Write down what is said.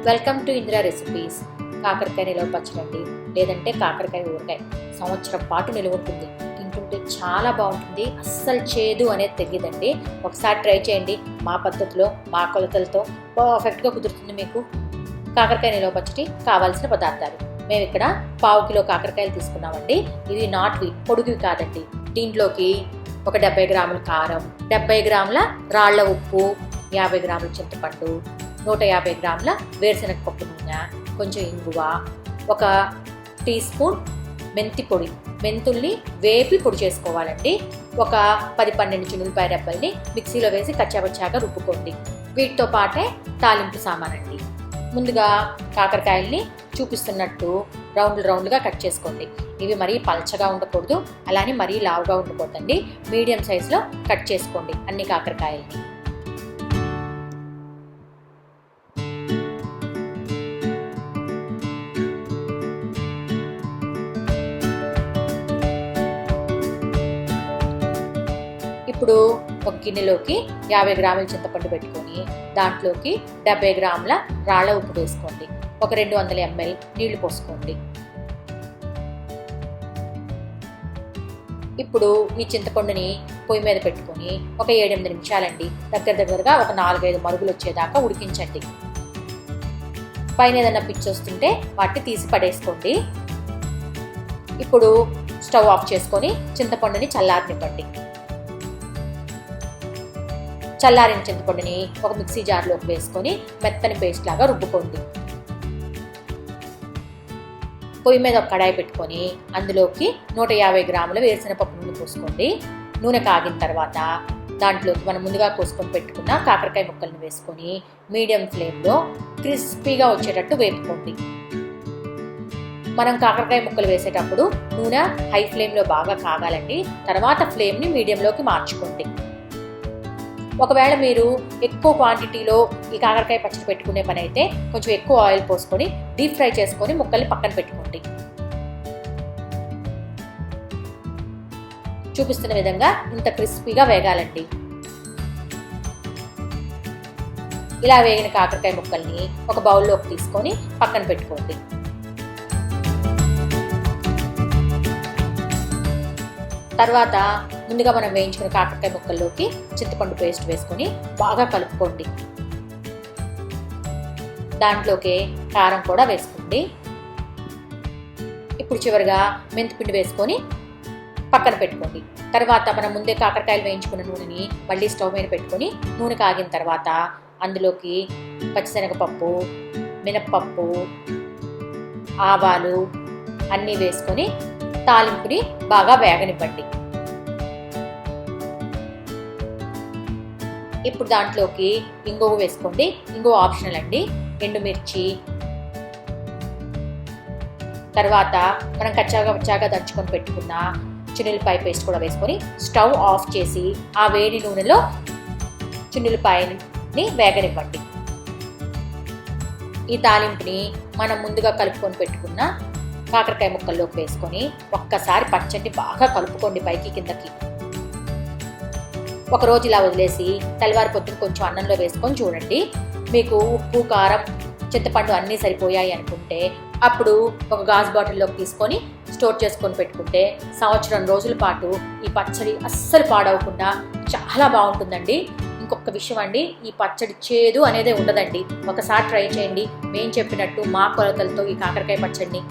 Welcome to Indira recipes. కాకరకాయ నిలవ పచ్చడి లేదంటే కాకరకాయ ఊరగాయ సంవత్సరం పాటు నిలువ ఉంటుంది. తింటుంటే చాలా బాగుంటుంది, అస్సలు చేదు అనేది తెలియదండి. ఒకసారి ట్రై చేయండి, మా పద్ధతిలో మా కొలతలతో పర్ఫెక్ట్గా కుదురుతుంది మీకు. కాకరకాయ నిలవ పచ్చడి కావాల్సిన పదార్థాలు: మేము ఇక్కడ 1/2 కిలో కాకరకాయలు తీసుకున్నామండి. ఇవి నాట్వి, పొడుగువి కాదండి. దీంట్లోకి ఒక 70 గ్రాముల కారం, 70 గ్రాముల రాళ్ల ఉప్పు, 50 గ్రాముల చింతపండు, 150 గ్రాముల వేరుశనగపప్పు నూనె, కొంచెం ఇంగువ, 1 టీ స్పూన్ మెంతి పొడి. మెంతుల్ని వేపి పొడి చేసుకోవాలండి. ఒక 10-12 చిన్నులపాయ రెబ్బల్ని మిక్సీలో వేసి కచ్చాపచ్చాగా రుబ్బుకోండి. వీటితో పాటే తాలింపు సామానండి. ముందుగా కాకరకాయల్ని చూపిస్తున్నట్టు రౌండ్లుగా కట్ చేసుకోండి. ఇవి మరీ పల్చగా ఉండకూడదు, అలానే మరీ లావుగా ఉండకూడదండి. మీడియం సైజులో కట్ చేసుకోండి అన్ని కాకరకాయల్ని. ఇప్పుడు ఒక గిన్నెలోకి 50 గ్రాముల చింతపండు పెట్టుకొని దాంట్లోకి 70 గ్రాముల రాళ్ల ఉప్పు వేసుకోండి. ఒక 200 ml నీళ్లు పోసుకోండి. ఇప్పుడు ఈ చింతపండుని పొయ్యి మీద పెట్టుకొని ఒక 7-8 నిమిషాలండి దగ్గరగా ఒక 4-5 మరుగులు వచ్చేదాకా ఉడికించండి. పైన ఏదైనా పిచ్చి వస్తుంటే వాటిని తీసి పడేసుకోండి. ఇప్పుడు స్టవ్ ఆఫ్ చేసుకొని చింతపండుని చల్లారనివ్వండి. చల్లారిన చింతపండుని ఒక మిక్సీ జార్లోకి వేసుకొని మెత్తని పేస్ట్ లాగా రుబ్బుకోండి. పొయ్యి మీద ఒక కడాయి పెట్టుకొని అందులోకి 150 గ్రాముల వేరుశనగపప్పు నూనె పోసుకోండి. నూనె కాగిన తర్వాత దాంట్లోకి మనం ముందుగా కోసుకొని పెట్టుకున్న కాకరకాయ ముక్కలను వేసుకొని మీడియం ఫ్లేమ్లో క్రిస్పీగా వచ్చేటట్టు వేపుకోండి. మనం కాకరకాయ ముక్కలు వేసేటప్పుడు నూనె హై ఫ్లేమ్లో బాగా కాగాలండి. తర్వాత ఫ్లేమ్ని మీడియంలోకి మార్చుకోండి. ఒకవేళ మీరు ఎక్కువ క్వాంటిటీలో ఈ కాకరకాయ పచ్చడి పెట్టుకునే పని అయితే కొంచెం ఎక్కువ ఆయిల్ పోసుకొని డీప్ ఫ్రై చేసుకొని ముక్కల్ని పక్కన పెట్టుకోండి. చూపిస్తున్న విధంగా ఇంత క్రిస్పీగా వేగాలండి. ఇలా వేగిన కాకరకాయ ముక్కల్ని ఒక బౌల్లోకి తీసుకొని పక్కన పెట్టుకోండి. తర్వాత ముందుగా మనం వేయించుకున్న కాకరకాయ ముక్కల్లోకి చింతపండు పేస్ట్ వేసుకొని బాగా కలుపుకోండి. దాంట్లోకి కారం కూడా వేసుకోండి. ఇప్పుడు చివరిగా మెంతిపిండి వేసుకొని పక్కన పెట్టుకోండి. తర్వాత మనం ముందే కాకరకాయలు వేయించుకున్న నూనెని మళ్ళీ స్టవ్ మీద పెట్టుకొని నూనె కాగిన తర్వాత అందులోకి పచ్చిశనగపప్పు, మినప్పప్పు, ఆవాలు అన్నీ వేసుకొని తాలింపుని బాగా వేగనివ్వండి. ఇప్పుడు దాంట్లోకి ఇంగువ వేసుకోండి. ఇంగువ ఆప్షనల్ అండి. ఎండుమిర్చి, తర్వాత మనం కచ్చాగా దంచుకొని పెట్టుకున్న చిన్నులపాయ పేస్ట్ కూడా వేసుకొని స్టవ్ ఆఫ్ చేసి ఆ వేడి నూనెలో చిన్నులపాయని వేగనివ్వండి. ఈ తాలింపుని మనం ముందుగా కలుపుకొని పెట్టుకున్న కాకరకాయ ముక్కల్లోకి వేసుకొని ఒక్కసారి పచ్చడిని బాగా కలుపుకోండి పైకి కిందకి. ఒకరోజు ఇలా వదిలేసి తెల్లవారి పొద్దున కొంచెం అన్నంలో వేసుకొని చూడండి. మీకు ఉప్పు, కారం, చింతపండు అన్నీ సరిపోయాయి అనుకుంటే అప్పుడు ఒక గాజు బాటిల్లోకి తీసుకొని స్టోర్ చేసుకొని పెట్టుకుంటే సంవత్సరం రోజుల పాటు ఈ పచ్చడి అస్సలు పాడవకుండా చాలా బాగుంటుందండి. ఇంకొక విషయం అండి, ఈ పచ్చడి చేదు అనేది ఉండదండి. ఒకసారి ట్రై చేయండి. మేము చెప్పినట్టు మా కొలతలతో ఈ కాకరకాయ పచ్చడిని